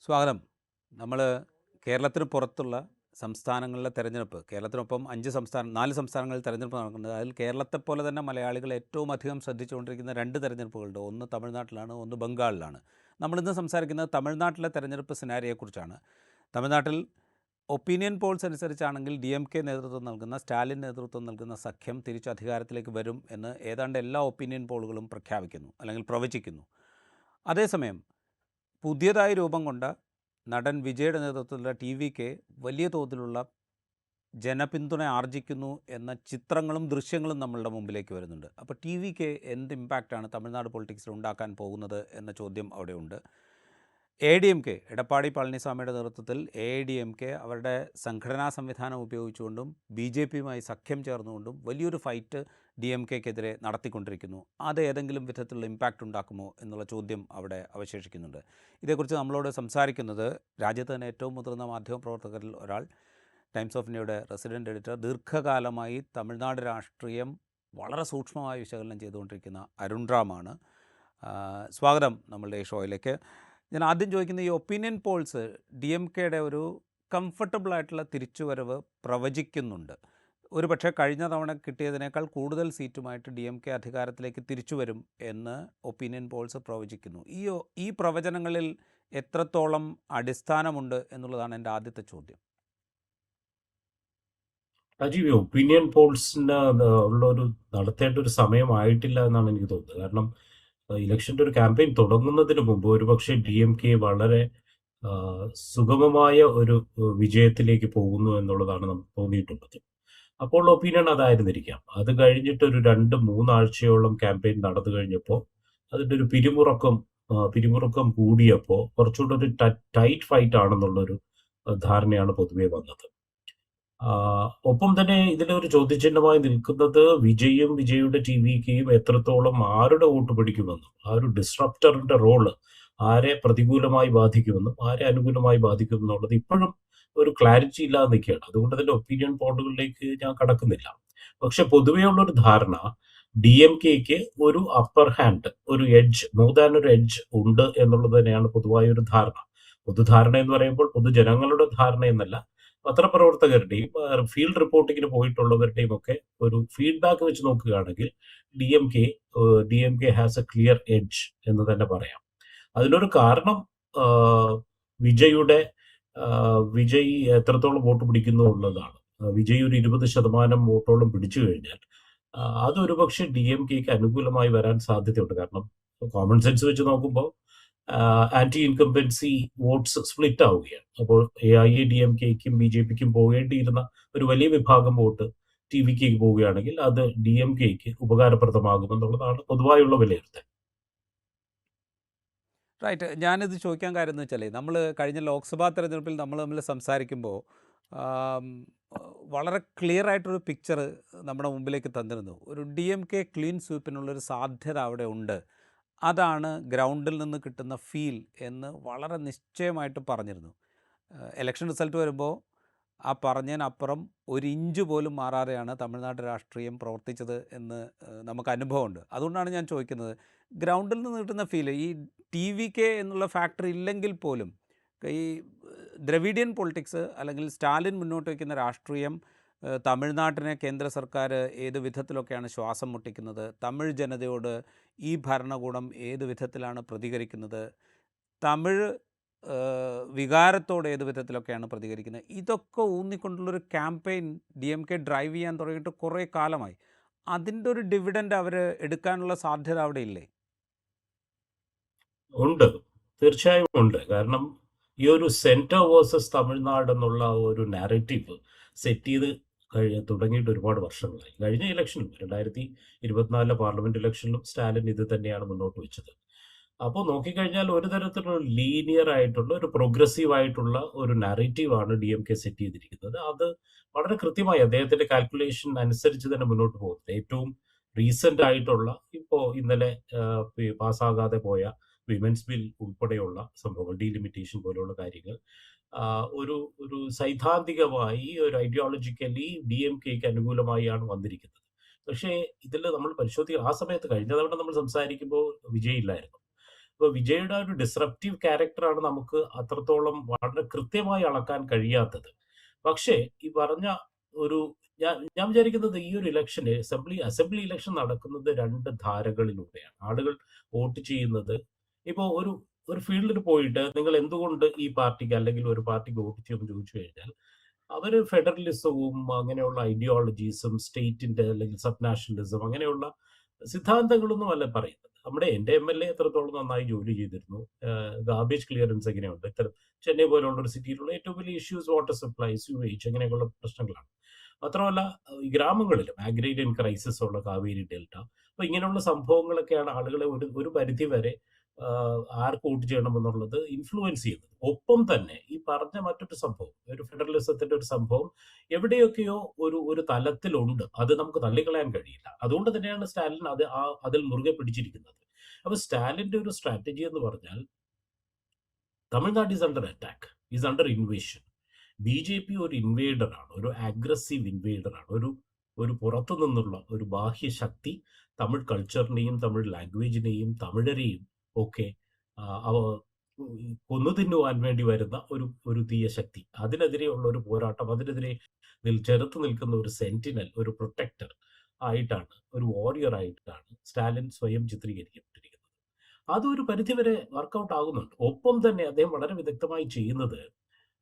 സ്വാഗതം. നമ്മൾ കേരളത്തിന് പുറത്തുള്ള സംസ്ഥാനങ്ങളിലെ തെരഞ്ഞെടുപ്പ്, കേരളത്തിനൊപ്പം 4 സംസ്ഥാനങ്ങളിൽ തെരഞ്ഞെടുപ്പ് നടക്കുന്നത്. അതിൽ കേരളത്തെപ്പോലെ തന്നെ മലയാളികൾ ഏറ്റവും അധികം ശ്രദ്ധിച്ചുകൊണ്ടിരിക്കുന്ന 2 തെരഞ്ഞെടുപ്പുകളുണ്ട്. ഒന്ന് തമിഴ്നാട്ടിലാണ്, ഒന്ന് ബംഗാളിലാണ്. നമ്മളിന്ന് സംസാരിക്കുന്നത് തമിഴ്നാട്ടിലെ തെരഞ്ഞെടുപ്പ് സിനാരിയോയെക്കുറിച്ചാണ്. തമിഴ്നാട്ടിൽ ഒപ്പീനിയൻ പോൾസ് അനുസരിച്ചാണെങ്കിൽ DMK നേതൃത്വം നൽകുന്ന, സ്റ്റാലിൻ നേതൃത്വം നൽകുന്ന സഖ്യം തിരിച്ച് അധികാരത്തിലേക്ക് വരും എന്ന് ഏതാണ്ട് എല്ലാ ഒപ്പീനിയൻ പോളുകളും പ്രഖ്യാപിക്കുന്നു, അല്ലെങ്കിൽ പ്രവചിക്കുന്നു. അതേസമയം പുതിയതായി രൂപം കൊണ്ട നടൻ വിജയുടെ നേതൃത്വത്തിലുള്ള TVK വലിയ തോതിലുള്ള ജനപിന്തുണ ആർജിക്കുന്നു എന്ന ചിത്രങ്ങളും ദൃശ്യങ്ങളും നമ്മളുടെ മുമ്പിലേക്ക് വരുന്നുണ്ട്. അപ്പോൾ TVK എന്ത് ഇമ്പാക്റ്റാണ് തമിഴ്നാട് പൊളിറ്റിക്സിൽ ഉണ്ടാക്കാൻ പോകുന്നത് എന്ന ചോദ്യം അവിടെയുണ്ട്. AIDMK, എടപ്പാടി പളനിസ്വാമിയുടെ നേതൃത്വത്തിൽ AIDMK അവരുടെ സംഘടനാ സംവിധാനം ഉപയോഗിച്ചുകൊണ്ടും BJPയുമായി സഖ്യം ചേർന്നുകൊണ്ടും വലിയൊരു ഫൈറ്റ് DMKക്കെതിരെ നടത്തിക്കൊണ്ടിരിക്കുന്നു. അത് ഏതെങ്കിലും വിധത്തിലുള്ള ഇമ്പാക്റ്റ് ഉണ്ടാക്കുമോ എന്നുള്ള ചോദ്യം അവിടെ അവശേഷിക്കുന്നുണ്ട്. ഇതേക്കുറിച്ച് നമ്മളോട് സംസാരിക്കുന്നത് രാജ്യത്ത് തന്നെ ഏറ്റവും മുതിർന്ന മാധ്യമപ്രവർത്തകരിൽ ഒരാൾ, ടൈംസ് ഓഫ് ഇന്ത്യയുടെ റെസിഡൻറ്റ് എഡിറ്റർ, ദീർഘകാലമായി തമിഴ്നാട് രാഷ്ട്രീയം വളരെ സൂക്ഷ്മമായി വിശകലനം ചെയ്തുകൊണ്ടിരിക്കുന്ന അരുൺ റാമാണ്. സ്വാഗതം നമ്മളുടെ ഈ ഷോയിലേക്ക്. ഞാൻ ആദ്യം ചോദിക്കുന്ന, ഈ ഒപ്പീനിയൻ പോൾസ് DMKയുടെ ഒരു കംഫർട്ടബിളായിട്ടുള്ള തിരിച്ചുവരവ് പ്രവചിക്കുന്നുണ്ട്. ഒരു പക്ഷേ കഴിഞ്ഞ തവണ കിട്ടിയതിനേക്കാൾ കൂടുതൽ സീറ്റുമായിട്ട് DMK അധികാരത്തിലേക്ക് തിരിച്ചു വരും എന്ന് ഒപ്പീനിയൻ പോൾസ് പ്രവചിക്കുന്നു. ഈ പ്രവചനങ്ങളിൽ എത്രത്തോളം അടിസ്ഥാനമുണ്ട് എന്നുള്ളതാണ് എൻ്റെ ആദ്യത്തെ ചോദ്യം. രാജീവ്, ഒപ്പീനിയൻ പോൾസിന് നടത്തേണ്ട ഒരു സമയമായിട്ടില്ല എന്നാണ് എനിക്ക് തോന്നുന്നത്. കാരണം ഇലക്ഷൻ്റെ ഒരു ക്യാമ്പയിൻ തുടങ്ങുന്നതിന് മുമ്പ് ഒരുപക്ഷെ DMK വളരെ സുഗമമായ ഒരു വിജയത്തിലേക്ക് പോകുന്നു എന്നുള്ളതാണ് നമുക്ക് തോന്നിയിട്ടുള്ളത്. അപ്പോൾ ഒപ്പീനിയൻ അതായിരുന്നിരിക്കാം. അത് കഴിഞ്ഞിട്ട് ഒരു 2-3 ആഴ്ചയോളം ക്യാമ്പയിൻ നടന്നു കഴിഞ്ഞപ്പോൾ അതിൻ്റെ ഒരു പിരിമുറുക്കം കൂടിയപ്പോൾ കുറച്ചുകൂടെ ഒരു ടൈറ്റ് ഫൈറ്റ് ആണെന്നുള്ളൊരു ധാരണയാണ് പൊതുവെ വന്നത്. ഒപ്പം തന്നെ ഇതിലൊരു ചോദ്യചിഹ്നമായി നിൽക്കുന്നത് വിജയുടെ TVKയും എത്രത്തോളം ആരുടെ വോട്ട് പിടിക്കുമെന്നും, ആ ഒരു ഡിസ്റപ്റ്ററിന്റെ റോള് ആരെ പ്രതികൂലമായി ബാധിക്കുമെന്നും ആരെ അനുകൂലമായി ബാധിക്കുമെന്നുള്ളത് ഇപ്പോഴും ഒരു ക്ലാരിറ്റി ഇല്ലാതെ നിൽക്കുകയാണ്. അതുകൊണ്ട് തന്നെ ഒപ്പീനിയൻ പോളുകളിലേക്ക് ഞാൻ കടക്കുന്നില്ല. പക്ഷെ പൊതുവെയുള്ളൊരു ധാരണ DMKക്ക് ഒരു അപ്പർ ഹാൻഡ്, ഒരു എഡ്ജ്, മോർ ദാൻ ഒരു എഡ്ജ് ഉണ്ട് എന്നുള്ളത് തന്നെയാണ് പൊതുവായ ഒരു ധാരണ. പൊതുധാരണ എന്ന് പറയുമ്പോൾ പൊതുജനങ്ങളുടെ ധാരണ എന്നല്ല, പത്രപ്രവർത്തകരുടെയും ഫീൽഡ് റിപ്പോർട്ടിങ്ങിന് പോയിട്ടുള്ളവരുടെയും ഒക്കെ ഒരു ഫീഡ്ബാക്ക് വെച്ച് നോക്കുകയാണെങ്കിൽ DMK has A clear edge എന്ന് തന്നെ പറയാം. അതിനൊരു കാരണം വിജയ് എത്രത്തോളം വോട്ട് പിടിക്കുന്നു എന്നുള്ളതാണ്. വിജയ് ഒരു 20% വോട്ടോളം പിടിച്ചു കഴിഞ്ഞാൽ അതൊരു പക്ഷേ DMKക്ക് അനുകൂലമായി വരാൻ സാധ്യതയുണ്ട്. കാരണം കോമൺ സെൻസ് വെച്ച് നോക്കുമ്പോൾ ആന്റി ഇൻകംബൻസി വോട്ട്സ് സ്പ്ലിറ്റ് ആവുകയാണ്. അപ്പോൾ AIADMKയ്ക്കും BJPക്കും പോകേണ്ടിയിരുന്ന ഒരു വലിയ വിഭാഗം വോട്ട് TVKക്ക് പോവുകയാണെങ്കിൽ അത് DMKക്ക് ഉപകാരപ്രദമാകുമെന്നുള്ളതാണ് പൊതുവായുള്ള വിലയിരുത്തൽ. റൈറ്റ്. ഞാനിത് ചോദിക്കാൻ കാര്യം എന്ന് വെച്ചാൽ, നമ്മൾ കഴിഞ്ഞ ലോക്സഭാ തെരഞ്ഞെടുപ്പിൽ നമ്മൾ തമ്മിൽ സംസാരിക്കുമ്പോൾ വളരെ ക്ലിയർ ആയിട്ടൊരു പിക്ചർ നമ്മുടെ മുമ്പിലേക്ക് തന്നിരുന്നു. ഒരു DMK ക്ലീൻ സ്വീപ്പിനുള്ളൊരു സാധ്യത അവിടെ ഉണ്ട്, അതാണ് ഗ്രൗണ്ടിൽ നിന്ന് കിട്ടുന്ന ഫീൽ എന്ന് വളരെ നിശ്ചയമായിട്ട് പറഞ്ഞിരുന്നു. ഇലക്ഷൻ റിസൾട്ട് വരുമ്പോൾ ആ പറഞ്ഞതിനപ്പുറം ഒരു ഇഞ്ച് പോലും മാറാതെയാണ് തമിഴ്നാട് രാഷ്ട്രീയം പ്രവർത്തിച്ചത് എന്ന് നമുക്ക് അനുഭവമുണ്ട്. അതുകൊണ്ടാണ് ഞാൻ ചോദിക്കുന്നത്, ഗ്രൗണ്ടിൽ നിന്ന് കിട്ടുന്ന ഫീൽ, ഈ TVK എന്നുള്ള ഫാക്ടർ ഇല്ലെങ്കിൽ പോലും ഈ ദ്രവിഡിയൻ പൊളിറ്റിക്സ് അല്ലെങ്കിൽ സ്റ്റാലിൻ മുന്നോട്ട് വയ്ക്കുന്ന രാഷ്ട്രീയം തമിഴ്നാട്ടിനെ കേന്ദ്ര സർക്കാർ ഏത് വിധത്തിലൊക്കെയാണ് ശ്വാസം മുട്ടിക്കുന്നത്, തമിഴ് ജനതയോട് ഈ ഭരണകൂടം ഏത് വിധത്തിലാണ് പ്രതികരിക്കുന്നത്, തമിഴ് വികാരത്തോട് ഏത് വിധത്തിലൊക്കെയാണ് പ്രതികരിക്കുന്നത്, ഇതൊക്കെ ഊന്നിക്കൊണ്ടുള്ളൊരു ക്യാമ്പയിൻ DMK ഡ്രൈവ് ചെയ്യാൻ തുടങ്ങിയിട്ട് കുറേ കാലമായി. അതിൻ്റെ ഒരു ഡിവിഡൻഡ് അവർ എടുക്കാനുള്ള സാധ്യത അവിടെ ഇല്ലേ? ഉണ്ട്, തീർച്ചയായും ഉണ്ട്. കാരണം ഈ ഒരു സെൻറ്റർ വേഴ്സസ് തമിഴ്നാട് എന്നുള്ള ഒരു നാരറ്റീവ് സെറ്റ് ചെയ്ത് തുടങ്ങിയിട്ട് ഒരുപാട് വർഷങ്ങളായി. കഴിഞ്ഞ ഇലക്ഷനിലും 2024 പാർലമെന്റ് ഇലക്ഷനിലും സ്റ്റാലിൻ ഇത് തന്നെയാണ് മുന്നോട്ട് വെച്ചത്. അപ്പോൾ നോക്കിക്കഴിഞ്ഞാൽ ഒരു തരത്തിലുള്ള ലീനിയർ ആയിട്ടുള്ള ഒരു പ്രോഗ്രസീവ് ആയിട്ടുള്ള ഒരു നാരേറ്റീവാണ് DMK സെറ്റ് ചെയ്തിരിക്കുന്നത്. അത് വളരെ കൃത്യമായി അദ്ദേഹത്തിന്റെ കാൽക്കുലേഷൻ അനുസരിച്ച് തന്നെ മുന്നോട്ട് പോകുന്നത്. ഏറ്റവും റീസെന്റ് ആയിട്ടുള്ള ഇന്നലെ പാസ്സാകാതെ പോയ വിമൻസ് ബിൽ ഉൾപ്പെടെയുള്ള സംഭവങ്ങൾ, ഡീലിമിറ്റേഷൻ പോലെയുള്ള കാര്യങ്ങൾ ഒരു സൈദ്ധാന്തികമായി, ഒരു ഐഡിയോളജിക്കലി DMKക്ക് അനുകൂലമായാണ് വന്നിരിക്കുന്നത്. പക്ഷേ ഇതിൽ നമ്മൾ പരിശോധിക്കുക, ആ സമയത്ത് കഴിഞ്ഞ തവണ നമ്മൾ സംസാരിക്കുമ്പോൾ വിജയ് ഇല്ലായിരുന്നു. അപ്പോൾ വിജയുടെ ഒരു ഡിസ്റപ്റ്റീവ് ക്യാരക്ടറാണ് നമുക്ക് അത്രത്തോളം വളരെ കൃത്യമായി അളക്കാൻ കഴിയാത്തത്. പക്ഷേ ഈ പറഞ്ഞ ഒരു ഞാൻ വിചാരിക്കുന്നത് ഈ ഒരു ഇലക്ഷന് അസംബ്ലി ഇലക്ഷൻ നടക്കുന്നത് രണ്ട് ധാരകളിലൂടെയാണ്. ആളുകൾ വോട്ട് ചെയ്യുന്നത് ഇപ്പോൾ ഒരു ഫീൽഡിൽ പോയിട്ട് നിങ്ങൾ എന്തുകൊണ്ട് ഈ പാർട്ടിക്ക് അല്ലെങ്കിൽ ഒരു പാർട്ടിക്ക് വോട്ട് ചെയ്യുമെന്ന് ചോദിച്ചു കഴിഞ്ഞാൽ അവര് ഫെഡറലിസവും അങ്ങനെയുള്ള ഐഡിയോളജീസും സ്റ്റേറ്റിന്റെ അല്ലെങ്കിൽ സബ് നാഷണലിസം അങ്ങനെയുള്ള സിദ്ധാന്തങ്ങളൊന്നും അല്ല പറയുന്നത്. എൻ്റെ MLA എത്രത്തോളം നന്നായി ജോലി ചെയ്തിരുന്നു, ഗാർബേജ് ക്ലിയറൻസ് എങ്ങനെയുണ്ട്, ചെന്നൈ പോലുള്ള ഒരു സിറ്റിയിലുള്ള ഏറ്റവും വലിയ ഇഷ്യൂസ് വാട്ടർ സപ്ലൈ, സ്യൂവേജ് അങ്ങനെയൊക്കെയുള്ള പ്രശ്നങ്ങളാണ്. മാത്രമല്ല ഈ ഗ്രാമങ്ങളിലും അഗ്രേരിയൻ ക്രൈസിസ് ഉള്ള കാവേരി ഡെൽറ്റ, അപ്പൊ ഇങ്ങനെയുള്ള സംഭവങ്ങളൊക്കെയാണ് ആളുകളെ ഒരു പരിധി വരെ ആർക്ക് വോട്ട് ചെയ്യണമെന്നുള്ളത് ഇൻഫ്ലുവൻസ് ചെയ്യുന്നത്. ഒപ്പം തന്നെ ഈ പറഞ്ഞ മറ്റൊരു സംഭവം, ഒരു ഫെഡറലിസത്തിന്റെ ഒരു സംഭവം എവിടെയൊക്കെയോ ഒരു തലത്തിലുണ്ട്, അത് നമുക്ക് തള്ളിക്കളയാൻ കഴിയില്ല. അതുകൊണ്ട് തന്നെയാണ് സ്റ്റാലിൻ അതിൽ മുറുകെ പിടിച്ചിരിക്കുന്നത്. അപ്പൊ സ്റ്റാലിന്റെ ഒരു സ്ട്രാറ്റജി എന്ന് പറഞ്ഞാൽ Tamil Nadu is under attack, is under invasion. BJP ഒരു ഇൻവേഡറാണ്, ഒരു അഗ്രസീവ് ഇൻവേഡറാണ്, ഒരു പുറത്തു നിന്നുള്ള ഒരു ബാഹ്യ ശക്തി തമിഴ് കൾച്ചറിനെയും തമിഴ് ലാംഗ്വേജിനെയും തമിഴരെയും ഒക്കെ അവ കൊന്നു തിന്നുവാൻ വേണ്ടി വരുന്ന ഒരു തീയ ശക്തി. അതിനെതിരെയുള്ള ഒരു പോരാട്ടം, അതിനെതിരെ ചെറുത്ത് നിൽക്കുന്ന ഒരു സെന്റിനൽ, ഒരു പ്രൊട്ടക്ടർ ആയിട്ടാണ്, ഒരു വാരിയർ ആയിട്ടാണ് സ്റ്റാലിൻ സ്വയം ചിത്രീകരിക്കപ്പെട്ടിരിക്കുന്നത്. അതൊരു പരിധിവരെ വർക്കൗട്ട് ആകുന്നുണ്ട്. ഒപ്പം തന്നെ അദ്ദേഹം വളരെ വിദഗ്ധമായി ചെയ്യുന്നത്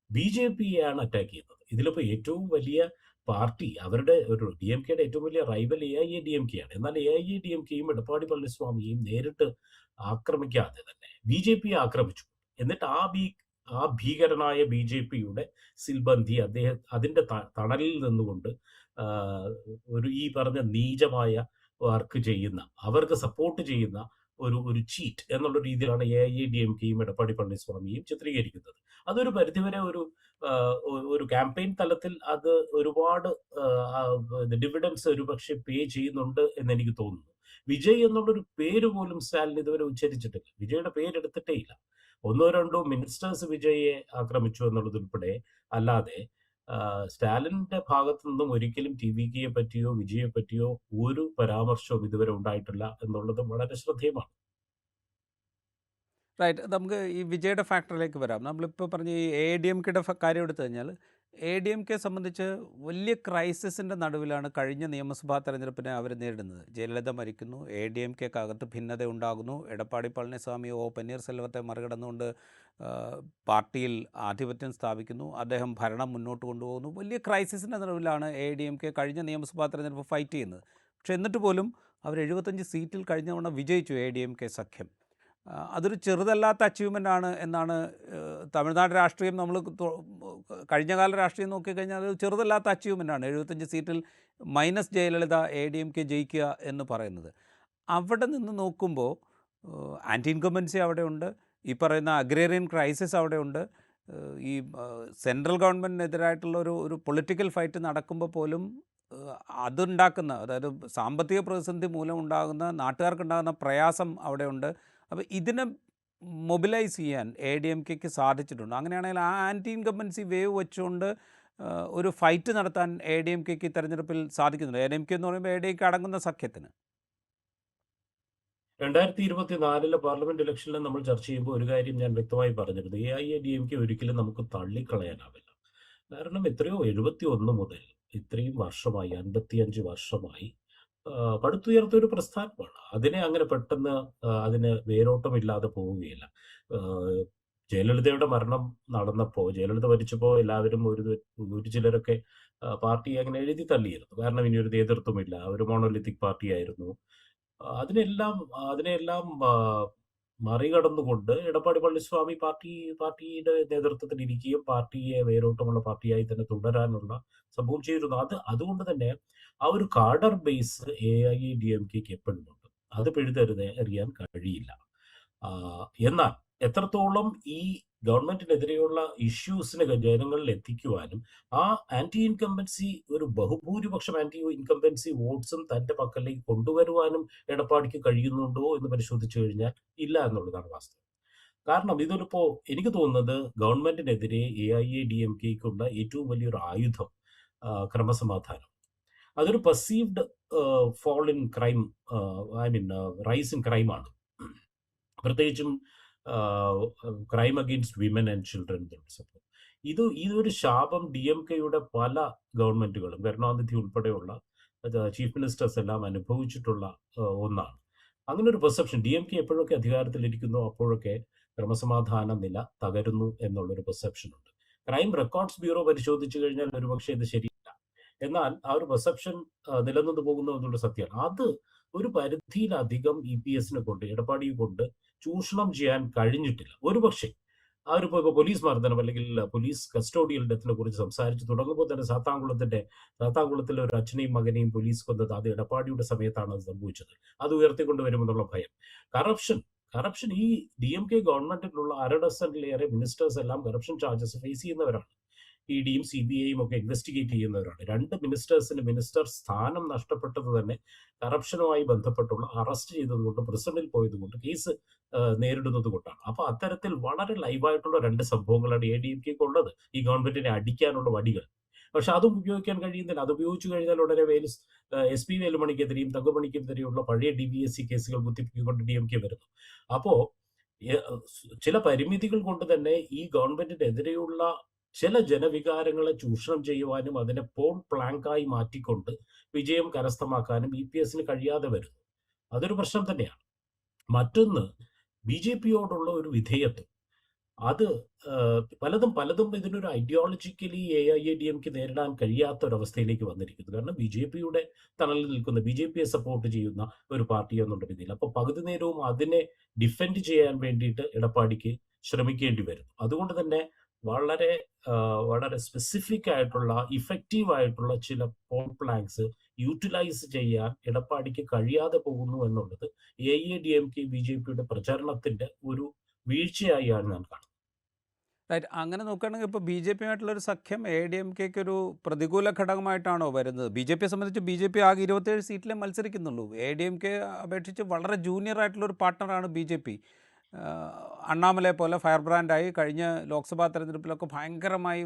BJPയെയാണ് അറ്റാക്ക് ചെയ്യുന്നത്. ഇതിലിപ്പോ ഏറ്റവും വലിയ പാർട്ടി, അവരുടെ ഒരു DMKയുടെ ഏറ്റവും വലിയ റൈവൽ AIADMK ആണ്. എന്നാൽ AIADMKയും എടപ്പാടി പളനിസ്വാമിയെയും നേരിട്ട് ആക്രമിക്കാതെ തന്നെ BJPയെ ആക്രമിച്ചു. എന്നിട്ട് ആ ഭീകരനായ BJPയുടെ സിൽബന്തി അതിന്റെ തണലിൽ നിന്നുകൊണ്ട് ഈ പറഞ്ഞ നീചമായ വർക്ക് ചെയ്യുന്ന, അവർക്ക് സപ്പോർട്ട് ചെയ്യുന്ന ഒരു ചീറ്റ് എന്നുള്ള രീതിയിലാണ് AIADMKയും എടപ്പാടി പളനിസ്വാമിയും ചിത്രീകരിക്കുന്നത്. അതൊരു പരിധിവരെ ഒരു ക്യാമ്പയിൻ തലത്തിൽ അത് ഒരുപാട് ഡിവിഡൻസ് ഒരുപക്ഷെ പേ ചെയ്യുന്നുണ്ട് എന്ന് എനിക്ക് തോന്നുന്നു. വിജയ് എന്നുള്ളൊരു പേര് പോലും സ്റ്റാലിൻ ഇതുവരെ ഉച്ചരിച്ചിട്ടില്ല. വിജയുടെ പേരെടുത്തിട്ടേ ഇല്ല. 1-2 മിനിസ്റ്റേഴ്സ് വിജയെ ആക്രമിച്ചു എന്നുള്ളതുൾപ്പെടെ അല്ലാതെ സ്റ്റാലിന്റെ ഭാഗത്തു നിന്നും ഒരിക്കലും TVKയെ പറ്റിയോ വിജയെ പറ്റിയോ ഒരു പരാമർശവും ഇതുവരെ ഉണ്ടായിട്ടില്ല എന്നുള്ളത് വളരെ ശ്രദ്ധേയമാണ്. റൈറ്റ്. നമുക്ക് ഈ വിജയുടെ ഫാക്ടറിലേക്ക് വരാം. നമ്മളിപ്പോൾ പറഞ്ഞ ഈ AIADMKയുടെ കാര്യം എടുത്തു കഴിഞ്ഞാൽ AIADMK സംബന്ധിച്ച് വലിയ ക്രൈസിസിൻ്റെ നടുവിലാണ് കഴിഞ്ഞ നിയമസഭാ തെരഞ്ഞെടുപ്പിനെ അവർ നേരിടുന്നത്. ജയലളിത മരിക്കുന്നു, AIADMKക്കകത്ത് ഭിന്നത ഉണ്ടാകുന്നു, എടപ്പാടി പളനിസ്വാമി പന്നീർസെൽവത്തെ മറികടന്നുകൊണ്ട് പാർട്ടിയിൽ ആധിപത്യം സ്ഥാപിക്കുന്നു, അദ്ദേഹം ഭരണം മുന്നോട്ട് കൊണ്ടുപോകുന്നു. വലിയ ക്രൈസിസിൻ്റെ നടുവിലാണ് AIADMK കഴിഞ്ഞ നിയമസഭാ തെരഞ്ഞെടുപ്പ് ഫൈറ്റ് ചെയ്യുന്നത്. പക്ഷേ എന്നിട്ട് പോലും അവർ 75 സീറ്റിൽ കഴിഞ്ഞ തവണ വിജയിച്ചു AIADMK സഖ്യം. അതൊരു ചെറുതല്ലാത്ത അച്ചീവ്മെൻ്റ് ആണ് എന്നാണ് തമിഴ്നാട് രാഷ്ട്രീയം, നമ്മൾ കഴിഞ്ഞകാല രാഷ്ട്രീയം നോക്കിക്കഴിഞ്ഞാൽ അത് ചെറുതല്ലാത്ത അച്ചീവ്മെൻ്റ് ആണ്. 75 സീറ്റിൽ മൈനസ് ജയലളിത AIADMK ജയിക്കുക എന്ന് പറയുന്നത്. അവിടെ നിന്ന് നോക്കുമ്പോൾ ആൻറ്റി ഇൻകംബൻസി അവിടെയുണ്ട്, ഈ പറയുന്ന അഗ്രേറിയൻ ക്രൈസിസ് അവിടെയുണ്ട്, ഈ സെൻട്രൽ ഗവൺമെൻറ്റിനെതിരായിട്ടുള്ള ഒരു പൊളിറ്റിക്കൽ ഫൈറ്റ് നടക്കുമ്പോൾ പോലും അതുണ്ടാക്കുന്ന, അതായത് സാമ്പത്തിക പ്രതിസന്ധി മൂലം ഉണ്ടാകുന്ന, നാട്ടുകാർക്കുണ്ടാകുന്ന പ്രയാസം അവിടെയുണ്ട്. അപ്പോൾ ഇതിനെ മൊബിലൈസ് ചെയ്യാൻ AIADMKക്ക് സാധിച്ചിട്ടുണ്ട്. അങ്ങനെയാണെങ്കിൽ ആ ആൻറ്റി ഇൻകംബൻസി വേവ് വെച്ചുകൊണ്ട് ഒരു ഫൈറ്റ് നടത്താൻ AIADMKക്ക് തെരഞ്ഞെടുപ്പിൽ സാധിക്കുന്നുണ്ട്. AIADMK എന്ന് പറയുമ്പോൾ AIADMK അടങ്ങുന്ന സഖ്യത്തിന് 2024 പാർലമെന്റ് ഇലക്ഷനിൽ നമ്മൾ ചർച്ച ചെയ്യുമ്പോൾ ഒരു കാര്യം ഞാൻ വ്യക്തമായി പറഞ്ഞിരുന്നു, AIADMK ഒരിക്കലും നമുക്ക് തള്ളിക്കളയാനാവില്ല. കാരണം എത്രയോ 71 മുതൽ ഇത്രയും വർഷമായി, 55 വർഷമായി പടുത്തുയർത്തിയ ഒരു പ്രസ്ഥാനമാണ്. അതിനെ അങ്ങനെ പെട്ടെന്ന് അതിന് വേരോട്ടമില്ലാതെ പോവുകയില്ല. ജയലളിതയുടെ മരണം നടന്നപ്പോൾ, ജയലളിത മരിച്ചപ്പോൾ എല്ലാവരും ഒരു ചിലരൊക്കെ പാർട്ടി അങ്ങനെ എഴുതി തള്ളിയിരുന്നു. കാരണം ഇനി ഒരു നേതൃത്വമില്ല, ഒരു മോണോലിത്തിക് പാർട്ടി ആയിരുന്നു. അതിനെല്ലാം മറികടന്നുകൊണ്ട് എടപ്പാടി പളനിസ്വാമി പാർട്ടിയുടെ നേതൃത്വത്തിൽ ഇരിക്കുകയും പാർട്ടിയെ വേരോട്ടമുള്ള പാർട്ടിയായി തന്നെ തുടരാനുള്ള സംഭവം ചെയ്തിരുന്നു. അതുകൊണ്ട് തന്നെ ആ ഒരു കാഡർ ബേസ് AIADMKക്ക് എപ്പോഴും ഉണ്ട്. അത് പിഴുതെറിയാൻ കഴിയില്ല. എന്നാൽ എത്രത്തോളം ഈ ഗവൺമെന്റിനെതിരെയുള്ള ഇഷ്യൂസിനെ ജനങ്ങളിൽ എത്തിക്കുവാനും ആ ആന്റി ഇൻകംബൻസി, ഒരു ബഹുഭൂരിപക്ഷം ആന്റി ഇൻകംബൻസി വോട്ട്സും തന്റെ പക്കലേക്ക് കൊണ്ടുവരുവാനും എടപ്പാടിക്ക് കഴിയുന്നുണ്ടോ എന്ന് പരിശോധിച്ചു കഴിഞ്ഞാൽ ഇല്ല എന്നുള്ളതാണ് വാസ്തവം. കാരണം എനിക്ക് തോന്നുന്നത് ഗവൺമെന്റിനെതിരെ AIADMKക്കുള്ള ഏറ്റവും വലിയൊരു ആയുധം ക്രമസമാധാനം. അതൊരു perceived fall in crime, rise in crime ആണ്. പ്രത്യേകിച്ചും crime against women and children എന്നുള്ള സംഭവം. ഇതൊരു ശാപം ഡി എം കെയുടെ പല ഗവൺമെന്റുകളും കരുണാനിധി ഉൾപ്പെടെയുള്ള ചീഫ് മിനിസ്റ്റേഴ്സ് എല്ലാം അനുഭവിച്ചിട്ടുള്ള ഒന്നാണ്. അങ്ങനെ ഒരു പെർസെപ്ഷൻ ഡി എം കെ എപ്പോഴൊക്കെ അധികാരത്തിലിരിക്കുന്നു അപ്പോഴൊക്കെ ക്രമസമാധാന നില തകരുന്നു എന്നുള്ളൊരു പെർസെപ്ഷൻ ഉണ്ട്. ക്രൈം റെക്കോർഡ്സ് ബ്യൂറോ പരിശോധിച്ചു കഴിഞ്ഞാൽ ഒരുപക്ഷെ ഇത് ശരിയില്ല, എന്നാൽ ആ ഒരു പെർസെപ്ഷൻ നിലനിന്ന് പോകുന്നു എന്നുള്ള സത്യമാണ്. അത് ഒരു പരിധിയിലധികം ഇ പി എസിനെ കൊണ്ട് എടപ്പാടിയെ കൊണ്ട് ചൂഷണം ചെയ്യാൻ കഴിഞ്ഞിട്ടില്ല. ഒരുപക്ഷെ ആ ഒരു ഇപ്പോൾ പോലീസ് മർദ്ദനം അല്ലെങ്കിൽ പോലീസ് കസ്റ്റോഡിയൽ ഡെത്തിനെ കുറിച്ച് സംസാരിച്ച് തുടങ്ങുമ്പോൾ തന്നെ സാത്താംകുളത്തിലെ ഒരു അച്ഛനെയും മകനെയും പോലീസ് കൊന്നത് അത് എടപ്പാടിയുടെ സമയത്താണ് അത് സംഭവിച്ചത്. അത് ഉയർത്തിക്കൊണ്ടുവരുമെന്നുള്ള ഭയം. കറപ്ഷൻ ഈ ഡി എം കെ ഗവൺമെന്റിലുള്ള 1/2 ഡസനിലേറെ മിനിസ്റ്റേഴ്സ് എല്ലാം കറപ്ഷൻ ചാർജസ് ഫേസ് ചെയ്യുന്നവരാണ്. ഇ ഡിയും സി ബി ഐയും ഒക്കെ ഇൻവെസ്റ്റിഗേറ്റ് ചെയ്യുന്നവരാണ്. 2 മിനിസ്റ്റേഴ്സിന് മിനിസ്റ്റർ സ്ഥാനം നഷ്ടപ്പെട്ടത് തന്നെ കറപ്ഷനുമായി ബന്ധപ്പെട്ടുള്ള അറസ്റ്റ് ചെയ്തതുകൊണ്ട്, പ്രസിഡന്റിൽ പോയതുകൊണ്ട്, കേസ് നേരിടുന്നത് കൊണ്ടാണ്. അപ്പൊ അത്തരത്തിൽ വളരെ ലൈവായിട്ടുള്ള 2 സംഭവങ്ങളാണ് എ ഡി എം കെക്ക് ഉള്ളത്, ഈ ഗവൺമെന്റിനെ അടിക്കാനുള്ള വടികൾ. പക്ഷെ അതും ഉപയോഗിക്കാൻ കഴിയുന്നില്ല. അത് ഉപയോഗിച്ചു കഴിഞ്ഞാൽ ഉടനെ എസ് പി വേലുമണിക്കെതിരെയും തങ്കമണിക്കെതിരെയുള്ള പഴയ DVSC കേസുകൾ കുത്തിപ്പൊക്കിക്കൊണ്ട് ഡി എം കെ വരുന്നു. അപ്പോ ചില പരിമിതികൾ കൊണ്ട് തന്നെ ഈ ഗവൺമെന്റിനെതിരെയുള്ള ചില ജനവികാരങ്ങളെ ചൂഷണം ചെയ്യുവാനും അതിനെ പോൾ പ്ലാങ്കായി മാറ്റിക്കൊണ്ട് വിജയം കരസ്ഥമാക്കാനും ഇ പി എസിന് കഴിയാതെ വരുന്നു. അതൊരു പ്രശ്നം തന്നെയാണ്. മറ്റൊന്ന്, ബി ജെ പിയോടുള്ള ഒരു വിധേയത്വം. അത് പലതും ഇതിനൊരു ഐഡിയോളജിക്കലി AIADMK നേരിടാൻ കഴിയാത്ത ഒരവസ്ഥയിലേക്ക് വന്നിരിക്കുന്നു. കാരണം ബി ജെ പിയുടെ തണലിൽ നിൽക്കുന്ന, ബി ജെ പിയെ സപ്പോർട്ട് ചെയ്യുന്ന ഒരു പാർട്ടി എന്നുള്ള രീതിയിൽ. അപ്പോൾ പകുതി നേരവും അതിനെ ഡിഫെൻഡ് ചെയ്യാൻ വേണ്ടിയിട്ട് എടപ്പാടിക്ക് ശ്രമിക്കേണ്ടി വരുന്നു. അതുകൊണ്ട് തന്നെ വളരെ വളരെ സ്പെസിഫിക് ആയിട്ടുള്ള ഇഫക്റ്റീവ് ആയിട്ടുള്ള ചില പോൾ പ്ലാങ്സ് യൂട്ടിലൈസ് ചെയ്യാൻ എടപ്പാടിക്ക് കഴിയാതെ പോകുന്നു എന്നുള്ളത് AIADMK BJPയുടെ പ്രചരണത്തിന്റെ ഒരു വീഴ്ചയായാണ് ഞാൻ കാണുന്നത്. റൈറ്റ്. അങ്ങനെ നോക്കുകയാണെങ്കിൽ ഇപ്പോൾ ബി ജെ പിയുമായിട്ടുള്ളൊരു സഖ്യം AIADMK ഒരു പ്രതികൂല ഘടകമായിട്ടാണോ വരുന്നത്? ബി ജെ പിയെ സംബന്ധിച്ച് ബി ജെ പി ആകെ 27 സീറ്റിലേ മത്സരിക്കുന്നുള്ളൂ. AIADMK അപേക്ഷിച്ച് വളരെ ജൂനിയർ ആയിട്ടുള്ളൊരു പാർട്ട്ണറാണ് ബി ജെ പി. അണ്ണാമലയെ പോലെ ഫയർ ബ്രാൻഡായി കഴിഞ്ഞ ലോക്സഭാ തെരഞ്ഞെടുപ്പിലൊക്കെ ഭയങ്കരമായി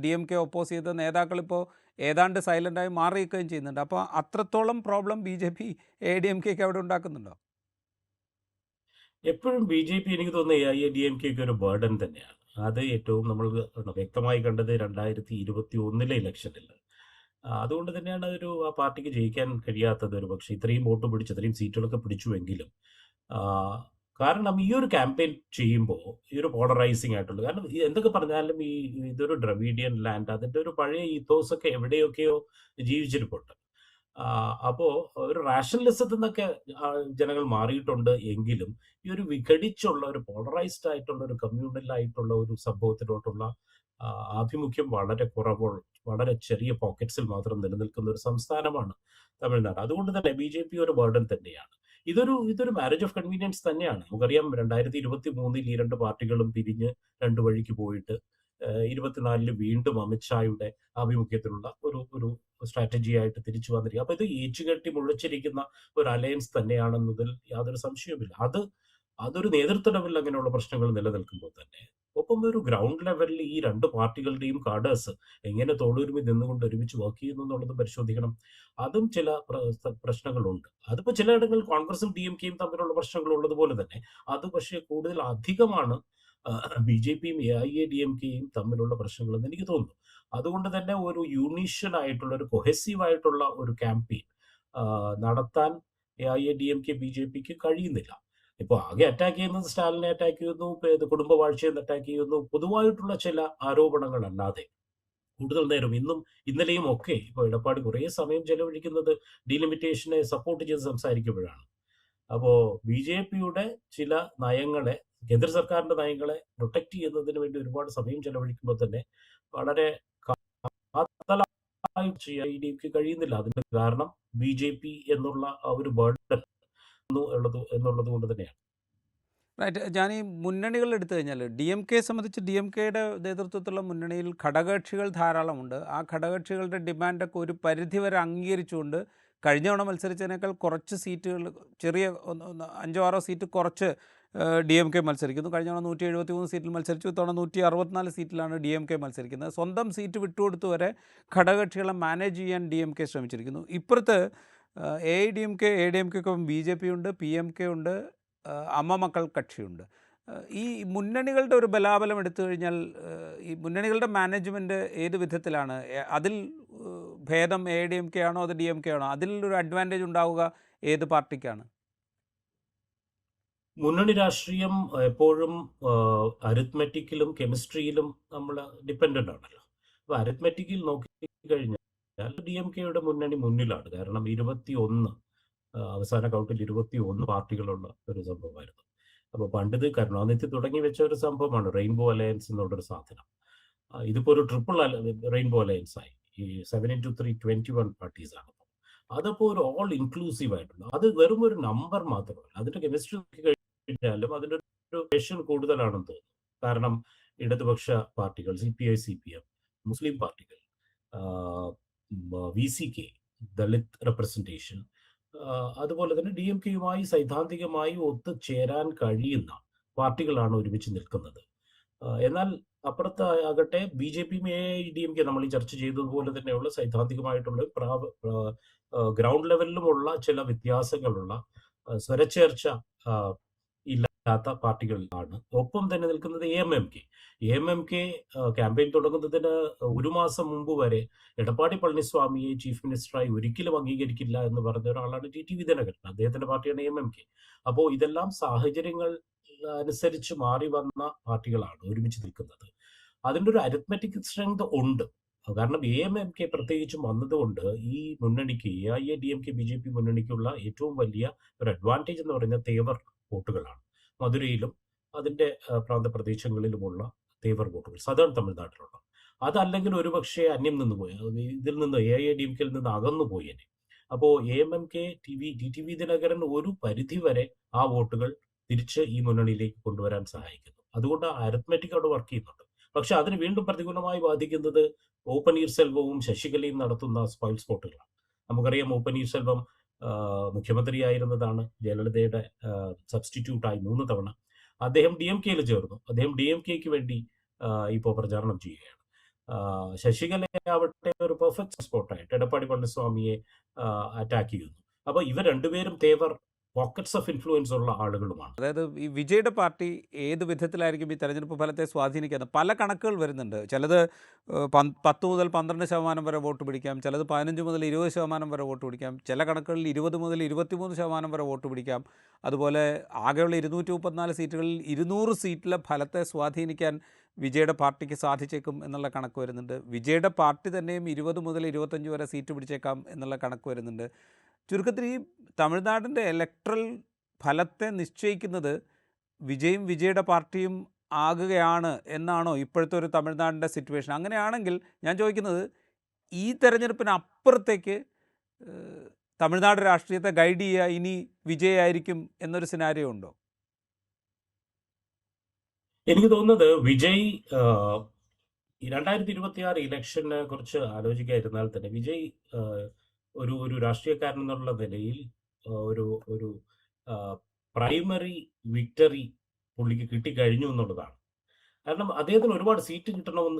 ഡി എം കെ ഒപ്പോസ് ചെയ്ത നേതാക്കളിപ്പോൾ ഏതാണ്ട് സൈലൻ്റായി മാറിയിരിക്കുകയും ചെയ്യുന്നുണ്ട്. അപ്പോൾ അത്രത്തോളം problem B J P AIADMK അവിടെ ഉണ്ടാക്കുന്നുണ്ടോ? എപ്പോഴും ബി ജെ പി എനിക്ക് തോന്നുന്നത് AIADMK ഒരു ബേർഡൻ തന്നെയാണ്. അത് ഏറ്റവും നമ്മൾ വ്യക്തമായി കണ്ടത് 2021 ഇലക്ഷനിൽ. അതുകൊണ്ട് തന്നെയാണ് ആ പാർട്ടിക്ക് ജയിക്കാൻ കഴിയാത്തത്. ഒരു പക്ഷേ ഇത്രയും വോട്ട് പിടിച്ച് ഇത്രയും സീറ്റുകളൊക്കെ പിടിച്ചുവെങ്കിലും കാരണം ഈ ഒരു ക്യാമ്പയിൻ ചെയ്യുമ്പോൾ ഈ ഒരു പോളറൈസിങ് ആയിട്ടുള്ള, കാരണം എന്തൊക്കെ പറഞ്ഞാലും ഇതൊരു ദ്രവീഡിയൻ ലാൻഡ്, അതിൻ്റെ ഒരു പഴയ ഈത്തോസൊക്കെ എവിടെയൊക്കെയോ ജീവിച്ചിരിപ്പുണ്ട്. അപ്പോൾ ഒരു റാഷണലിസത്തിൽ നിന്നൊക്കെ ജനങ്ങൾ മാറിയിട്ടുണ്ട് എങ്കിലും ഈ ഒരു വിഘടിച്ചുള്ള ഒരു പോളറൈസ്ഡ് ആയിട്ടുള്ള ഒരു കമ്മ്യൂണലായിട്ടുള്ള ഒരു സംഭവത്തിലോട്ടുള്ള ആഭിമുഖ്യം വളരെ കുറവുള്ള, വളരെ ചെറിയ പോക്കറ്റ്സിൽ മാത്രം നിലനിൽക്കുന്ന ഒരു സംസ്ഥാനമാണ് തമിഴ്നാട്. അതുകൊണ്ട് തന്നെ ബി ജെ പി ഒരു ബർഡൻ തന്നെയാണ്. ഇതൊരു മാരേജ് ഓഫ് കൺവീനിയൻസ് തന്നെയാണ്. നമുക്കറിയാം 2023 ഈ 2 പാർട്ടികളും പിരിഞ്ഞ് 2 വഴിക്ക് പോയിട്ട് 24 വീണ്ടും അമിത്ഷായുടെ ആഭിമുഖ്യത്തിലുള്ള ഒരു സ്ട്രാറ്റജി ആയിട്ട് തിരിച്ചു വന്നിരിക്കുക. അപ്പൊ ഇത് ഏച്ചുകെട്ടി മുഴച്ചിരിക്കുന്ന ഒരു അലയൻസ് തന്നെയാണെന്നതിൽ യാതൊരു സംശയവുമില്ല. അതൊരു നേതൃത്വ ലെവലിൽ അങ്ങനെയുള്ള പ്രശ്നങ്ങൾ നിലനിൽക്കുമ്പോൾ തന്നെ ഒപ്പം ഒരു ഗ്രൗണ്ട് ലെവലിൽ ഈ 2 പാർട്ടികളുടെയും കാഡേഴ്സ് എങ്ങനെ തോളൊരുമി നിന്നുകൊണ്ട് ഒരുമിച്ച് വർക്ക് ചെയ്യുന്നു എന്നുള്ളത് പരിശോധിക്കണം. അതും ചില പ്രശ്നങ്ങളുണ്ട്. അതിപ്പോൾ ചിലയിടങ്ങളിൽ കോൺഗ്രസും DMKയും തമ്മിലുള്ള പ്രശ്നങ്ങൾ ഉള്ളതുപോലെ തന്നെ അത് പക്ഷേ കൂടുതൽ അധികമാണ് ബി ജെ പിയും AIADMKയും തമ്മിലുള്ള പ്രശ്നങ്ങളെന്ന് എനിക്ക് തോന്നുന്നു. അതുകൊണ്ട് തന്നെ ഒരു യൂണീഷ്യൻ ആയിട്ടുള്ള, ഒരു കൊഹെസീവ് ആയിട്ടുള്ള ഒരു ക്യാമ്പയിൻ നടത്താൻ AIADMK BJPക്ക് കഴിയുന്നില്ല. ഇപ്പോൾ ആകെ അറ്റാക്ക് ചെയ്യുന്നത് സ്റ്റാലിനെ അറ്റാക്ക് ചെയ്യുന്നു, കുടുംബവാഴ്ചയെന്ന് അറ്റാക്ക് ചെയ്യുന്നു, പൊതുവായിട്ടുള്ള ചില ആരോപണങ്ങൾ അല്ലാതെ കൂടുതൽ നേരം ഇന്നലെയും ഒക്കെ ഇപ്പോൾ എടപ്പാടി കുറേ സമയം ചെലവഴിക്കുന്നത് ഡീലിമിറ്റേഷനെ സപ്പോർട്ട് ചെയ്ത് സംസാരിക്കുമ്പോഴാണ്. അപ്പോൾ ബി ജെ പിയുടെ ചില നയങ്ങളെ, കേന്ദ്ര സർക്കാരിന്റെ നയങ്ങളെ പ്രൊട്ടക്ട് ചെയ്യുന്നതിന് വേണ്ടി ഒരുപാട് സമയം ചെലവഴിക്കുമ്പോൾ തന്നെ വളരെ AIADMK കഴിയുന്നില്ല. അതിന് കാരണം BJP എന്നുള്ള ആ ഒരു ബർഡൻ എന്നുള്ളത് കൊണ്ട് തന്നെയാണ്. റൈറ്റ്. ഞാൻ ഈ മുന്നണികൾ എടുത്തു കഴിഞ്ഞാൽ DMKയെ സംബന്ധിച്ച് DMKയുടെ നേതൃത്വത്തിലുള്ള മുന്നണിയിൽ ഘടകകക്ഷികൾ ധാരാളമുണ്ട്. ആ ഘടകകക്ഷികളുടെ ഡിമാൻഡൊക്കെ ഒരു പരിധിവരെ അംഗീകരിച്ചുകൊണ്ട് കഴിഞ്ഞ തവണ മത്സരിച്ചതിനേക്കാൾ കുറച്ച് സീറ്റുകൾ, ചെറിയ 5-6 സീറ്റ് കുറച്ച് DMK മത്സരിക്കുന്നു. കഴിഞ്ഞ തവണ 173 സീറ്റിൽ മത്സരിച്ചു. ഇത്തവണ 164 സീറ്റിലാണ് DMK മത്സരിക്കുന്നത്. സ്വന്തം സീറ്റ് വിട്ടുകൊടുത്തു വരെ ഘടകകക്ഷികളെ മാനേജ് ചെയ്യാൻ DMK ശ്രമിച്ചിരിക്കുന്നു. ഇപ്പുറത്ത് AIADMK, AIADMKക്കൊപ്പം BJP ഉണ്ട്, PMK ഉണ്ട്, അമ്മ മക്കൾ കക്ഷിയുണ്ട്. ഈ മുന്നണികളുടെ ഒരു ബലാബലം എടുത്തു കഴിഞ്ഞാൽ ഈ മുന്നണികളുടെ മാനേജ്മെൻറ്റ് ഏത് വിധത്തിലാണ്? അതിൽ ഭേദം AIADMK ആണോ അത് DMK ആണോ? അതിലൊരു അഡ്വാൻറ്റേജ് ഉണ്ടാവുക ഏത് പാർട്ടിക്കാണ്? മുന്നണി രാഷ്ട്രീയം എപ്പോഴും അരിത്മെറ്റിക്കിലും കെമിസ്ട്രിയിലും നമ്മൾ ഡിപ്പെൻഡൻ്റ് ആണല്ലോ. അപ്പോൾ അരിത്മെറ്റിക്കിൽ നോക്കിക്കഴിഞ്ഞാൽ DMKയുടെ മുന്നണി മുന്നിലാണ്. കാരണം 21 അവസാന കൗണ്ടിൽ 21 പാർട്ടികളുള്ള ഒരു സംഭവമായിരുന്നു. അപ്പോൾ പണ്ടിത് കരുണാനിധി തുടങ്ങി വെച്ച ഒരു സംഭവമാണ് റെയിൻബോ അലയൻസ് എന്നുള്ളൊരു സാധനം. ഇതിപ്പോൾ ഒരു ട്രിപ്പിൾ റെയിൻബോ അലയൻസ് ആയി. ഈ 7x3 21 പാർട്ടീസാണ്. അതപ്പോൾ ഒരു ഓൾ ഇൻക്ലൂസീവ് ആയിട്ടുള്ള, അത് വെറും ഒരു നമ്പർ മാത്രമല്ല, അതിന്റെ കെമിസ്ട്രി കഴിഞ്ഞാലും അതിൻ്റെ ഒരു പേഷൻ കൂടുതലാണെന്ന് തോന്നുന്നു. കാരണം ഇടതുപക്ഷ പാർട്ടികൾ, CPI CPM, മുസ്ലിം പാർട്ടികൾ, VCK, ദളിത് റെപ്രസെൻറ്റേഷൻ, അതുപോലെ തന്നെ DMKയുമായി സൈദ്ധാന്തികമായി ഒത്തുചേരാൻ കഴിയുന്ന പാർട്ടികളാണ് ഒരുമിച്ച് നിൽക്കുന്നത്. എന്നാൽ അപ്പുറത്ത് ആകട്ടെ BJPയും AIADMK നമ്മൾ ഈ ചർച്ച ചെയ്തതുപോലെ തന്നെയുള്ള സൈദ്ധാന്തികമായിട്ടുള്ള ഗ്രൗണ്ട് ലെവലിലുമുള്ള ചില വ്യത്യാസങ്ങളുള്ള സ്വരച്ചേർച്ച ഇല്ലാത്ത പാർട്ടികളാണ്. ഒപ്പം തന്നെ നിൽക്കുന്നത് AMMK ക്യാമ്പയിൻ തുടങ്ങുന്നതിന് ഒരു മാസം മുമ്പ് വരെ എടപ്പാടി പളനിസ്വാമിയെ ചീഫ് മിനിസ്റ്ററായി ഒരിക്കലും അംഗീകരിക്കില്ല എന്ന് പറഞ്ഞ ഒരാളാണ് TTV ദിനകരൻ. അദ്ദേഹത്തിന്റെ പാർട്ടിയാണ് AMMK. അപ്പോൾ ഇതെല്ലാം സാഹചര്യങ്ങൾ അനുസരിച്ച് മാറി വന്ന പാർട്ടികളാണ് ഒരുമിച്ച് നിൽക്കുന്നത്. അതിൻ്റെ ഒരു അരിത്മെറ്റിക് സ്ട്രെങ്ത് ഉണ്ട്. കാരണം AMMK പ്രത്യേകിച്ചും വന്നതുകൊണ്ട് ഈ മുന്നണിക്ക് AIADMK BJP മുന്നണിക്കുള്ള ഏറ്റവും വലിയ ഒരു അഡ്വാൻറ്റേജ് എന്ന് പറയുന്നത് തേവർ വോട്ടുകളാണ്. മധുരയിലും അതിൻ്റെ പ്രാന്തപ്രദേശങ്ങളിലുമുള്ള തേവർ വോട്ടുകൾ സദേൺ തമിഴ്നാട്ടിലുള്ള. അതല്ലെങ്കിൽ ഒരുപക്ഷെ അന്യം നിന്ന് പോയി, ഇതിൽ നിന്ന് AIADMKയിൽ നിന്ന് അകന്നു പോയേനെ. അപ്പോൾ AMMK TTV ദിനകരൻ ഒരു പരിധി വരെ ആ വോട്ടുകൾ തിരിച്ച് ഈ മുന്നണിയിലേക്ക് കൊണ്ടുവരാൻ സഹായിക്കുന്നു. അതുകൊണ്ട് അരിത്മെറ്റിക് അവിടെ വർക്ക് ചെയ്യുന്നുണ്ട്. പക്ഷെ അതിന് വീണ്ടും പ്രതികൂലമായി ബാധിക്കുന്നത് ഒ പനീർസെൽവവും ശശികലയും നടത്തുന്ന സ്പോയിൽ സ്പോട്ടുകളാണ്. നമുക്കറിയാം ഒ പനീർസെൽവം മുഖ്യമന്ത്രിയായിരുന്നതാണ്, ജയലളിതയുടെ സബ്സ്റ്റിറ്റ്യൂട്ടായി 3 തവണ. അദ്ദേഹം DMKയിൽ ചേർന്നു. അദ്ദേഹം DMKക്ക് വേണ്ടി ഇപ്പോൾ പ്രചാരണം ചെയ്യുകയാണ്. ശശികലയാവട്ടെ ഒരു പെർഫെക്റ്റ് സ്പോട്ടായിട്ട് എടപ്പാടി പളനിസ്വാമിയെ അറ്റാക്ക് ചെയ്യുന്നു. അപ്പോൾ ഇവർ രണ്ടുപേരും തേവർ പോക്കറ്റ്സ് ഓഫ് ഇൻഫ്ലുവൻസ് ഉള്ള ആളുകളുമാണ്. അതായത് ഈ വിജയുടെ പാർട്ടി ഏത് വിധത്തിലായിരിക്കും ഈ തെരഞ്ഞെടുപ്പ് ഫലത്തെ സ്വാധീനിക്കുന്നത്? പല കണക്കുകൾ വരുന്നുണ്ട്. ചിലത് 10 മുതൽ 12% വരെ വോട്ട് പിടിക്കാം, ചിലത് 15 മുതൽ 20% വരെ വോട്ട് പിടിക്കാം, ചില കണക്കുകളിൽ 20 മുതൽ 23% വരെ വോട്ട് പിടിക്കാം. അതുപോലെ ആകെയുള്ള 234 സീറ്റുകളിൽ 200 സീറ്റിലെ ഫലത്തെ സ്വാധീനിക്കാൻ വിജയുടെ പാർട്ടിക്ക് സാധിച്ചേക്കും എന്നുള്ള കണക്ക് വരുന്നുണ്ട്. വിജയുടെ പാർട്ടി തന്നെയും 20 മുതൽ 25 വരെ സീറ്റ് പിടിച്ചേക്കാം എന്നുള്ള കണക്ക് വരുന്നുണ്ട്. ചുരുക്കത്തിൽ ഈ തമിഴ്നാടിൻ്റെ ഇലക്ട്രൽ ഫലത്തെ നിശ്ചയിക്കുന്നത് വിജയും വിജയുടെ പാർട്ടിയും ആകുകയാണ് എന്നാണോ ഇപ്പോഴത്തെ ഒരു തമിഴ്നാടിൻ്റെ സിറ്റുവേഷൻ? അങ്ങനെയാണെങ്കിൽ ഞാൻ ചോദിക്കുന്നത്, ഈ തെരഞ്ഞെടുപ്പിന് അപ്പുറത്തേക്ക് തമിഴ്നാട് രാഷ്ട്രീയത്തെ ഗൈഡ് ചെയ്യുക ഇനി വിജയായിരിക്കും എന്നൊരു സിനാരിയോ ഉണ്ടോ? എനിക്ക് തോന്നുന്നത് വിജയ് 2026 ഇലക്ഷനെ കുറിച്ച് ആലോചിക്കാതിരുന്നാൽ തന്നെ വിജയ് ഒരു രാഷ്ട്രീയക്കാരൻ എന്നുള്ള നിലയിൽ ഒരു പ്രൈമറി വിക്ടറി പുള്ളിക്ക് കിട്ടിക്കഴിഞ്ഞു എന്നുള്ളതാണ്. കാരണം അദ്ദേഹത്തിന് ഒരുപാട് സീറ്റ്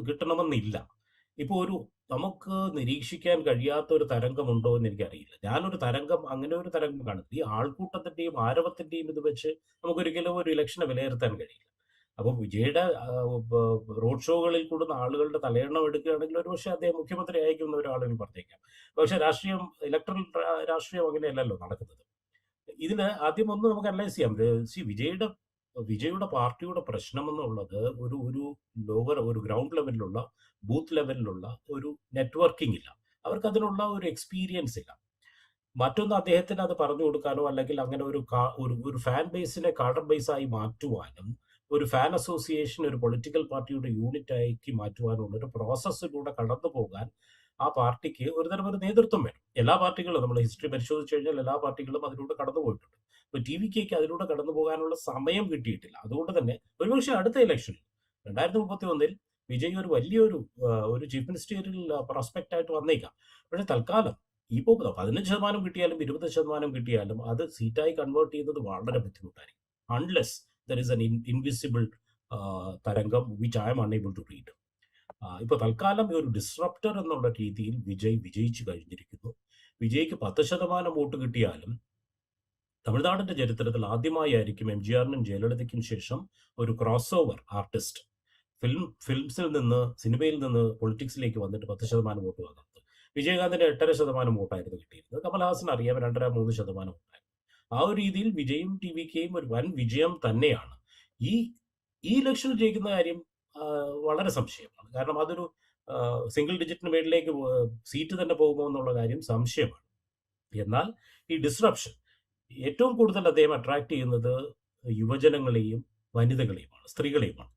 കിട്ടണമെന്നില്ല. ഇപ്പോൾ നമുക്ക് നിരീക്ഷിക്കാൻ കഴിയാത്ത ഒരു തരംഗമുണ്ടോ എന്ന് എനിക്കറിയില്ല. അങ്ങനെ ഒരു തരംഗം കാണുന്നില്ല. ഈ ആൾക്കൂട്ടത്തിന്റെയും ആരവത്തിന്റെയും ഇത് വെച്ച് നമുക്കൊരിക്കലും ഒരു ഇലക്ഷനെ വിലയിരുത്താൻ കഴിയില്ല. അപ്പോൾ വിജയുടെ റോഡ് ഷോകളിൽ കൂടുന്ന ആളുകളുടെ തലയെണ്ണം എടുക്കുകയാണെങ്കിൽ ഒരുപക്ഷെ അദ്ദേഹം മുഖ്യമന്ത്രി അയക്കുന്ന ഒരാളുകൾ പറഞ്ഞേക്കാം. പക്ഷെ ഇലക്ട്രൽ രാഷ്ട്രീയം അങ്ങനെയല്ലല്ലോ നടക്കുന്നത്. ഇതിന് ആദ്യം ഒന്ന് നമുക്ക് അനലൈസ് ചെയ്യാം. വിജയുടെ പാർട്ടിയുടെ പ്രശ്നം എന്നുള്ളത് ഒരു ഗ്രൗണ്ട് ലെവലിലുള്ള ബൂത്ത് ലെവലിലുള്ള ഒരു നെറ്റ്വർക്കിംഗ് ഇല്ല. അവർക്ക് അതിനുള്ള ഒരു എക്സ്പീരിയൻസ് ഇല്ല. മറ്റൊന്ന്, അദ്ദേഹത്തിന് അത് പറഞ്ഞു കൊടുക്കാനോ അല്ലെങ്കിൽ അങ്ങനെ ഒരു ഫാൻ ബേസിനെ കാഡർ ബേസായി മാറ്റുവാനും ഒരു ഫാൻ അസോസിയേഷൻ ഒരു പൊളിറ്റിക്കൽ പാർട്ടിയുടെ യൂണിറ്റ് ആക്കി മാറ്റുവാനുള്ള ഒരു പ്രോസസ്സിലൂടെ കടന്നു പോകാൻ ആ പാർട്ടിക്ക് ഒരുതരം ഒരു നേതൃത്വം വേണം. എല്ലാ പാർട്ടികളും നമ്മൾ ഹിസ്റ്ററി പരിശോധിച്ചു കഴിഞ്ഞാൽ എല്ലാ പാർട്ടികളും അതിലൂടെ കടന്നു പോയിട്ടുണ്ട്. ഇപ്പോൾ TVKക്ക് അതിലൂടെ കടന്നു പോകാനുള്ള സമയം കിട്ടിയിട്ടില്ല. അതുകൊണ്ട് തന്നെ ഒരുപക്ഷെ അടുത്ത ഇലക്ഷനിൽ 2031 വിജയ് ഒരു വലിയൊരു ചീഫ് മിനിസ്റ്റീരിയൽ പ്രോസ്പെക്റ്റ് ആയിട്ട് വന്നേക്കാം. പക്ഷെ തൽക്കാലം ഇപ്പോൾ 15% കിട്ടിയാലും 20% കിട്ടിയാലും അത് സീറ്റായി കൺവേർട്ട് ചെയ്യുന്നത് വളരെ ബുദ്ധിമുട്ടായിരിക്കും. Unless there is an invisible തരംഗം which I am unable to read. ഇപ്പോൾ തൽക്കാലം ഒരു ഡിസ്റപ്റ്റർ എന്നുള്ള രീതിയിൽ വിജയിച്ചു കഴിഞ്ഞിരിക്കുന്നു. വിജയ്ക്ക് 10% വോട്ട് കിട്ടിയാലും തമിഴ്നാടിന്റെ ചരിത്രത്തിൽ ആദ്യമായിരിക്കും എംജിആറിനും ജയലളിതയ്ക്കും ശേഷം ഒരു ക്രോസ് ഓവർ ആർട്ടിസ്റ്റ് ഫിലിംസിൽ നിന്ന് സിനിമയിൽ നിന്ന് പൊളിറ്റിക്സിലേക്ക് വന്നിട്ട് 10% വോട്ട് വന്നത്. വിജയകാന്തിന് 8.5% വോട്ടായിരുന്നു കിട്ടിയിരുന്നത്. കമൽഹാസൻ അറിയാം 2.5-3% വോട്ടായിരുന്നു. ആ ഒരു രീതിയിൽ വിജയും TVKയും ഒരു വൻ വിജയം തന്നെയാണ്. ഈ ഈ ഇലക്ഷനിൽ ജയിക്കുന്ന കാര്യം വളരെ സംശയമാണ്. കാരണം അതൊരു സിംഗിൾ ഡിജിറ്റിന് മേളിലേക്ക് സീറ്റ് തന്നെ പോകുമോ എന്നുള്ള കാര്യം സംശയമാണ്. എന്നാൽ ഈ ഡിസ്റപ്ഷൻ ഏറ്റവും കൂടുതൽ അദ്ദേഹം അട്രാക്ട് ചെയ്യുന്നത് യുവജനങ്ങളെയും വനിതകളെയുമാണ്, സ്ത്രീകളെയുമാണ്.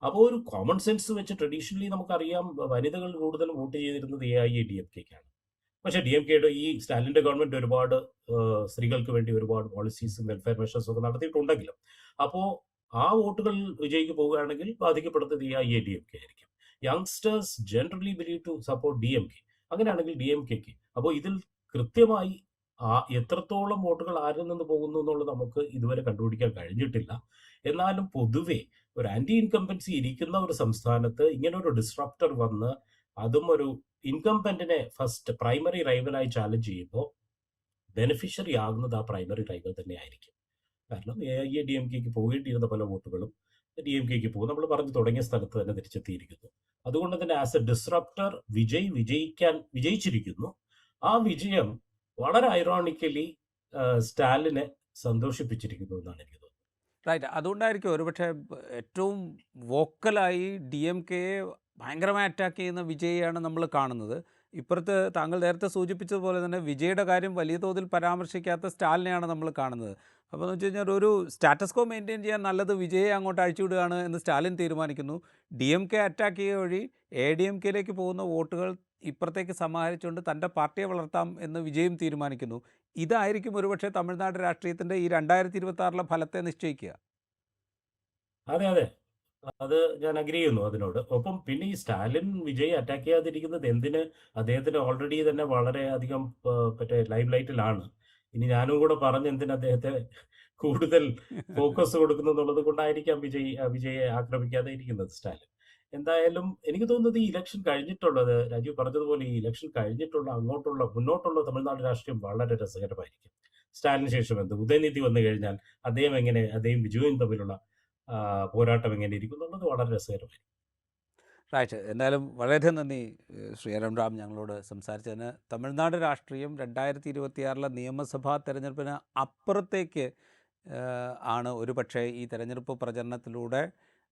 അപ്പോൾ ഒരു കോമൺ സെൻസ് വെച്ച് ട്രഡീഷണലി നമുക്കറിയാം വനിതകൾ കൂടുതൽ വോട്ട് ചെയ്തിരുന്നത് AIADMKക്കാണ്. പക്ഷേ DMKയുടെ ഈ സ്റ്റാലിൻ്റെ ഗവൺമെൻറ് ഒരുപാട് സ്ത്രീകൾക്ക് വേണ്ടി ഒരുപാട് പോളിസീസും വെൽഫെയർ മെഷേഴ്സും ഒക്കെ നടത്തിയിട്ടുണ്ടെങ്കിലും അപ്പോൾ ആ വോട്ടുകൾ വിജയിക്ക് പോവുകയാണെങ്കിൽ ബാധിക്കപ്പെടുന്നത് AIADMK ആയിരിക്കും. Youngsters generally believe to support DMK. അങ്ങനെയാണെങ്കിൽ DMKക്ക് അപ്പോൾ ഇതിൽ കൃത്യമായി എത്രത്തോളം വോട്ടുകൾ ആരിൽ നിന്ന് പോകുന്നു എന്നുള്ളത് നമുക്ക് ഇതുവരെ കണ്ടുപിടിക്കാൻ കഴിഞ്ഞിട്ടില്ല. എന്നാലും പൊതുവെ ഒരു ആന്റി ഇൻകംബൻസി ഇരിക്കുന്ന ഒരു സംസ്ഥാനത്ത് ഇങ്ങനെ ഒരു ഡിസ്റപ്റ്റർ വന്ന് അതും ഒരു ഇൻകംബന്റിനെ ഫസ്റ്റ് പ്രൈമറി റൈവലായി ചാലഞ്ച് ചെയ്യുമ്പോൾ ബെനിഫിഷ്യറി ആകുന്നത് ആ പ്രൈമറി റൈവൽ തന്നെ ആയിരിക്കും. കാരണം AIADMKക്ക് പോകേണ്ടിയിരുന്ന പല വോട്ടുകളും DMKക്ക് പോകും. നമ്മൾ പറഞ്ഞു തുടങ്ങിയ സ്ഥലത്ത് തന്നെ തിരിച്ചെത്തിയിരിക്കുന്നു. അതുകൊണ്ട് തന്നെ ആസ് എ ഡിസ്റപ്റ്റർ വിജയിച്ചിരിക്കുന്നു. ആ വിജയം വളരെ ഐറോണിക്കലി സ്റ്റാലിനെ സന്തോഷിപ്പിച്ചിരിക്കുന്നു എന്നാണ് എനിക്ക് തോന്നുന്നത്. റൈറ്റ്. അതുകൊണ്ടായിരിക്കും ഒരുപക്ഷെ ഏറ്റവും വോക്കലായി DMKയെ ഭയങ്കരമായി അറ്റാക്ക് ചെയ്യുന്ന വിജയിയാണ് നമ്മൾ കാണുന്നത്. ഇപ്പുറത്ത് താങ്കൾ നേരത്തെ സൂചിപ്പിച്ചതുപോലെ തന്നെ വിജയുടെ കാര്യം വലിയ തോതിൽ പരാമർശിക്കാത്ത സ്റ്റാലിനെയാണ് നമ്മൾ കാണുന്നത്. അപ്പോൾ എന്ന് വെച്ച് കഴിഞ്ഞാൽ ഒരു സ്റ്റാറ്റസ് കോ മെയിൻറ്റെയിൻ ചെയ്യാൻ നല്ലത് വിജയെ അങ്ങോട്ട് അഴിച്ചുവിടുകയാണ് എന്ന് സ്റ്റാലിൻ തീരുമാനിക്കുന്നു. DMK അറ്റാക്ക് ചെയ്യുക വഴി ADMKയിലേക്ക് പോകുന്ന വോട്ടുകൾ ഇപ്പുറത്തേക്ക് സമാഹരിച്ചുകൊണ്ട് തൻ്റെ പാർട്ടിയെ വളർത്താം എന്ന് വിജയും തീരുമാനിക്കുന്നു. ഇതായിരിക്കും ഒരുപക്ഷെ തമിഴ്നാട് രാഷ്ട്രീയത്തിൻ്റെ ഈ 2026 ഫലത്തെ നിശ്ചയിക്കുക. അതെ. അത് ഞാൻ അഗ്രി ചെയ്യുന്നു അതിനോട്. ഒപ്പം പിന്നെ ഈ സ്റ്റാലിൻ വിജയ് അറ്റാക്ക് ചെയ്യാതിരിക്കുന്നത് എന്തിന്? അദ്ദേഹത്തിന് ഓൾറെഡി തന്നെ വളരെയധികം മറ്റേ ലൈം ലൈറ്റിലാണ്. ഇനി ഞാനും കൂടെ പറഞ്ഞ് എന്തിന് അദ്ദേഹത്തെ കൂടുതൽ ഫോക്കസ് കൊടുക്കുന്നു എന്നുള്ളത് കൊണ്ടായിരിക്കാം വിജയെ ആക്രമിക്കാതെ ഇരിക്കുന്നത് സ്റ്റാലിൻ. എന്തായാലും എനിക്ക് തോന്നുന്നത് ഈ ഇലക്ഷൻ കഴിഞ്ഞിട്ടുള്ളത്, രാജീവ് പറഞ്ഞതുപോലെ ഈ ഇലക്ഷൻ കഴിഞ്ഞിട്ടുള്ള മുന്നോട്ടുള്ള തമിഴ്നാട് രാഷ്ട്രീയം വളരെ രസകരമായിരിക്കും. സ്റ്റാലിന് ശേഷം എന്ത് ഉദയനിധി വന്നു കഴിഞ്ഞാൽ അദ്ദേഹം വിജയും തമ്മിലുള്ള പോരാട്ടം എങ്ങനെ ഇരിക്കും എന്നുള്ളത് വളരെ രസകരമായിരിക്കും. റൈറ്റ്. എന്തായാലും വളരെയധികം നന്ദി ശ്രീ അരുൺറാം ഞങ്ങളോട് സംസാരിച്ചതിന്. തമിഴ്നാട് രാഷ്ട്രീയം 2026 നിയമസഭാ തെരഞ്ഞെടുപ്പിന് അപ്പുറത്തേക്ക് ആണ് ഒരുപക്ഷെ ഈ തെരഞ്ഞെടുപ്പ് പ്രചരണത്തിലൂടെ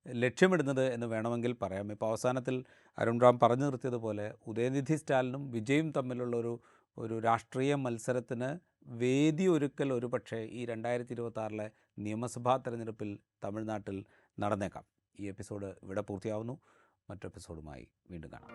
ലക്ഷ്യമിടുന്നത് എന്ന് വേണമെങ്കിൽ പറയാം. ഇപ്പോൾ അവസാനത്തിൽ അരുൺറാം പറഞ്ഞു നിർത്തിയതുപോലെ ഉദയനിധി സ്റ്റാലിനും വിജയും തമ്മിലുള്ള ഒരു രാഷ്ട്രീയ മത്സരത്തിന് വേദി ഒരുക്കൽ ഒരുപക്ഷെ ഈ 2026 നിയമസഭാ തെരഞ്ഞെടുപ്പിൽ തമിഴ്നാട്ടിൽ നടന്നേക്കാം. ഈ എപ്പിസോഡ് ഇവിടെ പൂർത്തിയാവുന്നു. മറ്റു എപ്പിസോഡുമായി വീണ്ടും കാണാം.